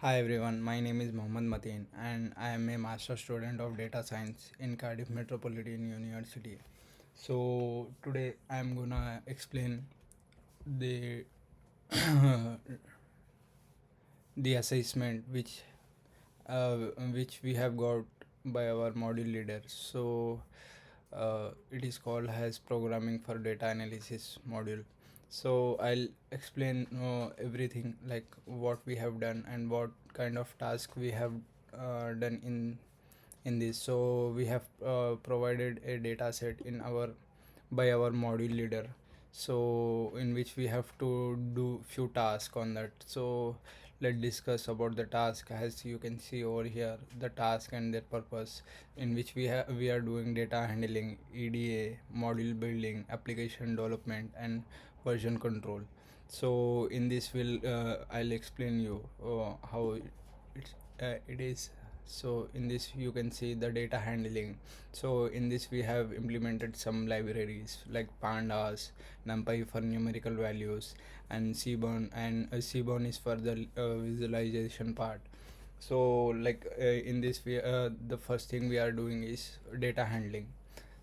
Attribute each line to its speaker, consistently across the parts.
Speaker 1: Hi everyone, my name is Mohammad Mateen and I am a master student of data science in Cardiff Metropolitan University. So today I am gonna explain the the assessment uh, which we have got by our module leader. It is called as programming for data analysis module. So I'll explain everything like what we have done and what kind of task we have done in this. So we have provided a data set in our by our module leader, so in which we have to do few tasks on that. So let's discuss about the task. As you can see over here, the task and their purpose, in which we are doing data handling, EDA, module building, application development, and version control. So in this will I'll explain you how it is. So in this you can see the data handling. So in this we have implemented some libraries like pandas, numpy for numerical values, and cborn. And cborn is for the visualization part. So in this the first thing we are doing is data handling.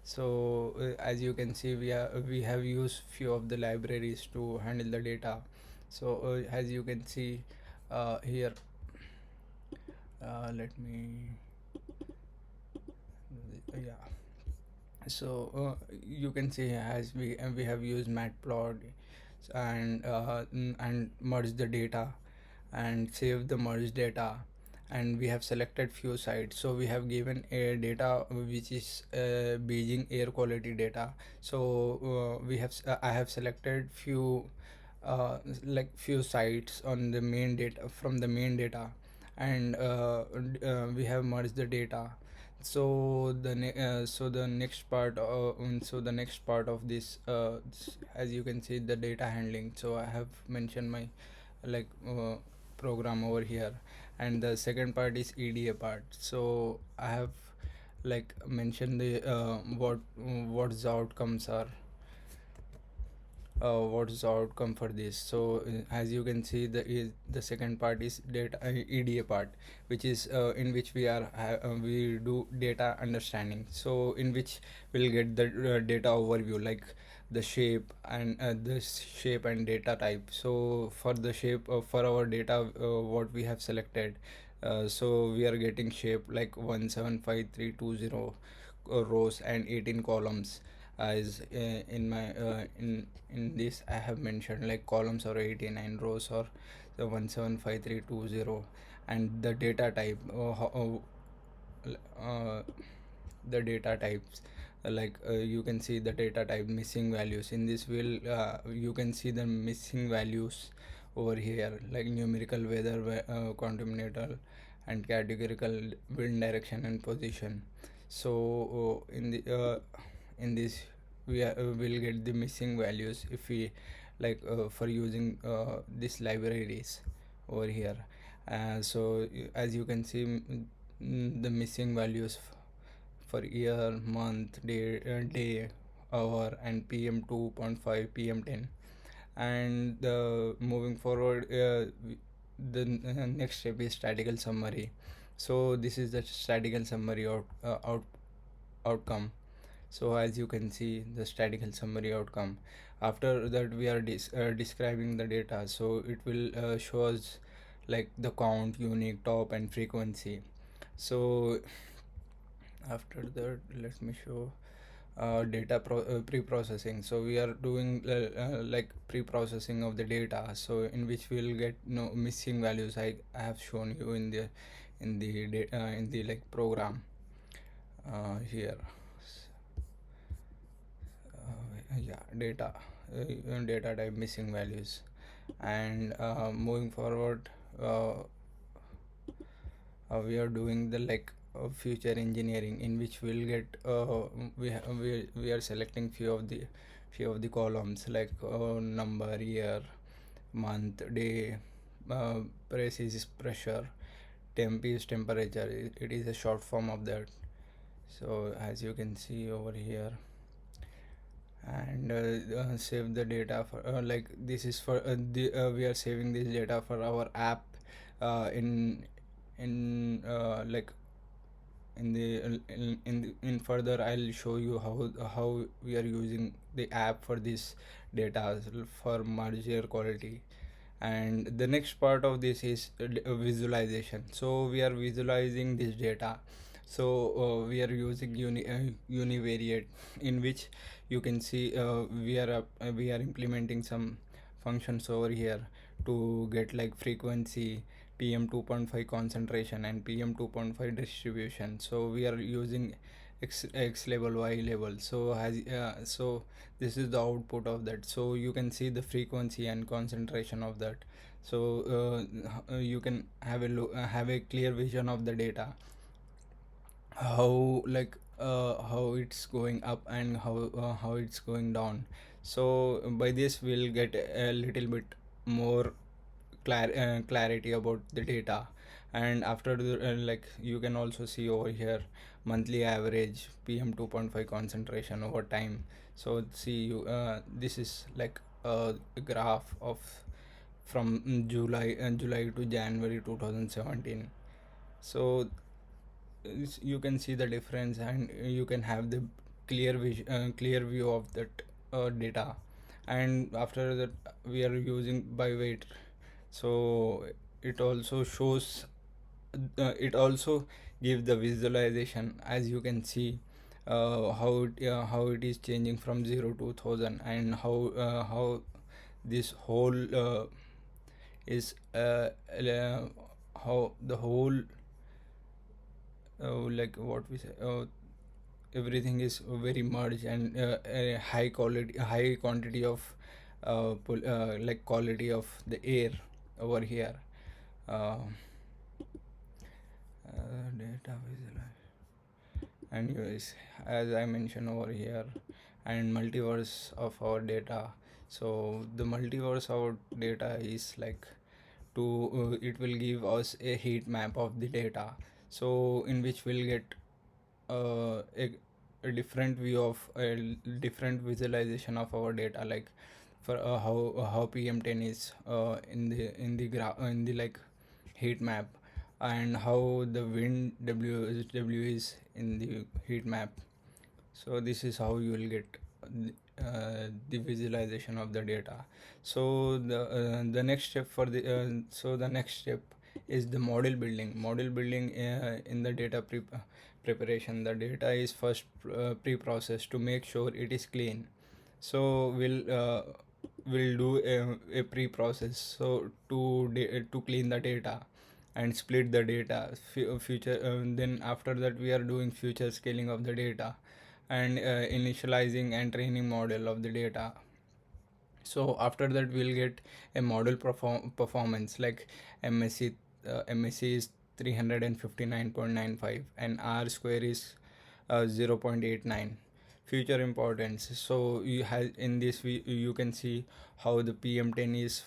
Speaker 1: So as you can see, we have used few of the libraries to handle the data. So as you can see here, let me yeah. So you can see, as we have used matplotlib and merge the data and save the merged data, and we have selected few sites. So we have given a data which is Beijing air quality data. So I have selected few few sites on the main data from the main data, and we have merged the data. So the next part the next part of this, as you can see, the data handling. So I have mentioned my like program over here, and the second part is EDA part. So I have mentioned the what the outcomes are, what is the outcome for this. So as you can see, the second part is data EDA part, which is in which we do data understanding. So in which we'll get the data overview, like the shape and data type. So for the shape for our data, what we have selected, so we are getting shape like 175320 rows and 18 columns. As in my in this I have mentioned, like columns or 89, rows or the 175320, and the data type, the data types, you can see the data type missing values. In this will you can see the missing values over here, like numerical, weather, continental, and categorical, wind direction and position. So in this will get the missing values if we for using these libraries over here. So as you can see, the missing values for year, month, day, hour, and PM 2.5, PM 10. And moving forward, the next step is statistical summary. So this is the statistical summary outcome. So as you can see, the statistical summary outcome. After that, we are describing the data. So it will show us like the count, unique, top, and frequency. So after that, let me show data pre-processing. So we are doing pre-processing of the data, so in which we will get missing values. I have shown you in the program here. Yeah, data type missing values. And moving forward, we are doing the future engineering, in which we'll get we are selecting few of the columns, like number, year, month, day, PRES is pressure, temp is temperature. It is a short form of that. So as you can see over here, and save the data for this is for we are saving this data for our app like in the in further I'll show you how we are using the app for this data for merger quality. And the next part of this is visualization. So we are visualizing this data. So we are using univariate, in which you can see we are implementing some functions over here to get like frequency, PM2.5 concentration, and PM2.5 distribution. So we are using x level, y level. So so this is the output of that. So you can see the frequency and concentration of that. So you can have a clear vision of the data, how it's going up and how it's going down. So by this we'll get a little bit more clarity about the data. And after the you can also see over here monthly average PM2.5 concentration over time. So see you this is like a graph of from July to January 2017. So you can see the difference, and you can have the clear view of that data. And after that we are using by weight. So it also shows it also gives the visualization, as you can see how it is changing from 0 to 1000, and how this whole is how the whole like what we say everything is very merged, and a high quantity of like quality of the air over here. uh, Data visualization. Anyways, as I mentioned over here, and multiverse of our data. So the multiverse of our data is like to it will give us a heat map of the data. So in which we'll get a different view of a different visualization of our data, like for how PM10 is in the like heat map, and how the wind W is in the heat map. So this is how you will get the visualization of the data. So the next step for the next step is the model building in the data preparation. The data is first pre-processed to make sure it is clean. So we'll do a pre-process, so to clean the data and split the data. Future Then after that we are doing future scaling of the data, and initializing and training model of the data. So after that we'll get a model performance, like MSC. MSC is 359.95 and R square is 0.89. Future importance. So you have in this you can see how the PM10 is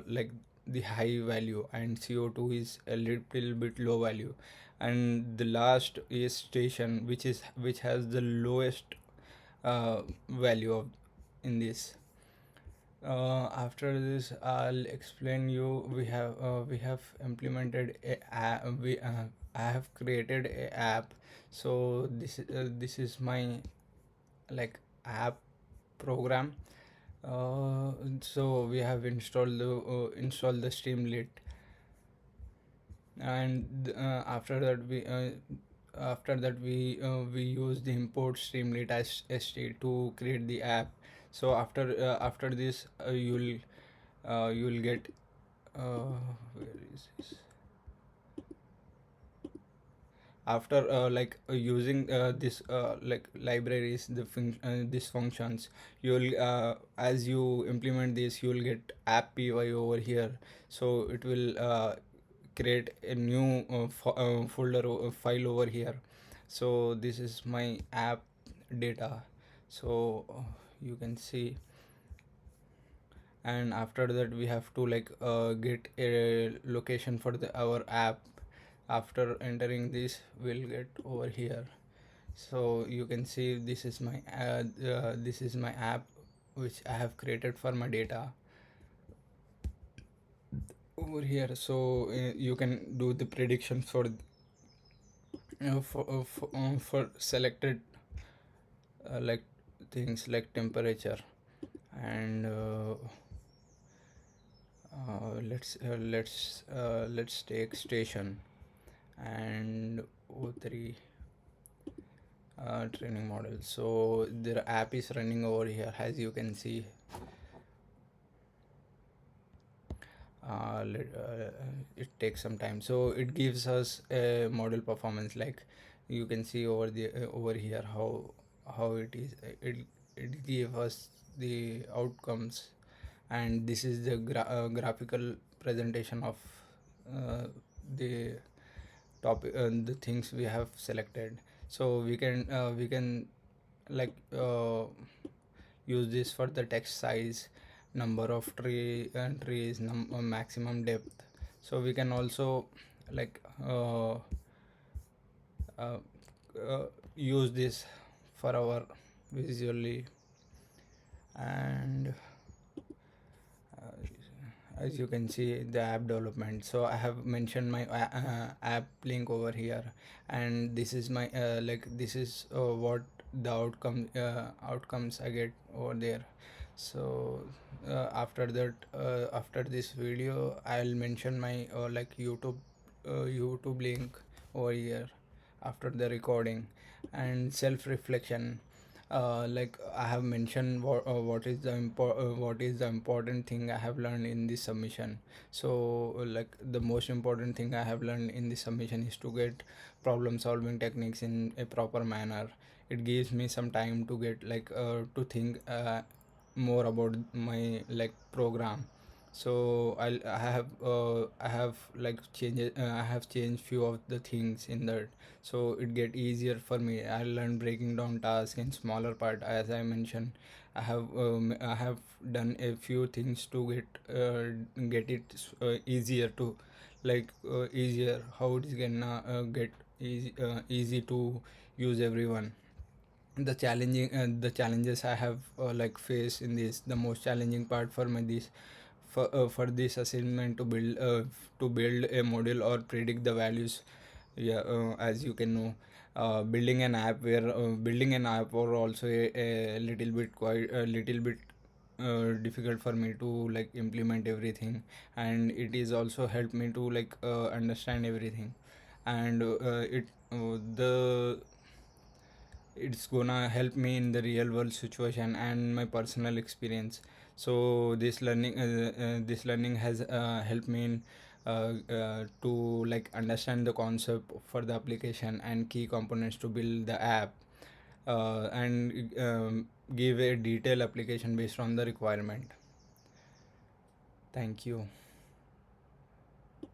Speaker 1: like the high value, and CO2 is a little bit low value, and the last is station, which has the lowest value of in this. After this I'll explain you. We have implemented a app. I have created a app. So this is my like app program. So we have installed the Streamlit, and after that we use the import Streamlit as ST to create the app. So after this you'll get where is this? After using this like libraries, these functions, you'll as you implement this, you'll get app py over here. So it will create a new folder file over here. So this is my app data. So you can see. And after that we have to get a location for our app. After entering this, we'll get over here. So you can see this is my app which I have created for my data. over here. So you can do the predictions for selected like things like temperature and let's take station and O3 training model. So the app is running over here, as you can see. It takes some time, so it gives us a model performance, like you can see over here how it is. It gives us the outcomes, and this is the graphical presentation of uh, the topic, the things we have selected. So we can like use this for the text size, number of trees, maximum depth. So we can also like uh, use this for our visually. And as you can see the app development, so I have mentioned my app link over here, and this is my like this is what the outcomes I get over there. So after that, after this video I'll mention my like YouTube link over here after the recording. And self reflection, like I have mentioned what is the important thing I have learned in this submission. So like the most important thing I have learned in this submission is to get problem solving techniques in a proper manner. It gives me some time to get like to think more about my like program. So I have like changes, I have changed few of the things in that, so it get easier for me. I learned breaking down tasks in smaller part. As I mentioned, I have done a few things to get it easier to like easier how it is gonna get easy to use everyone. The challenges I have like faced in this, the most challenging part for my this for this assignment to build a model or predict the values. Yeah, as you can know, building an app or also a little bit quite a little bit difficult for me to like implement everything, and it is also helped me to like understand everything. And it the it's gonna help me in the real world situation and my personal experience. So this learning has helped me in to like understand the concept for the application and key components to build the app, and give a detailed application based on the requirement. Thank you.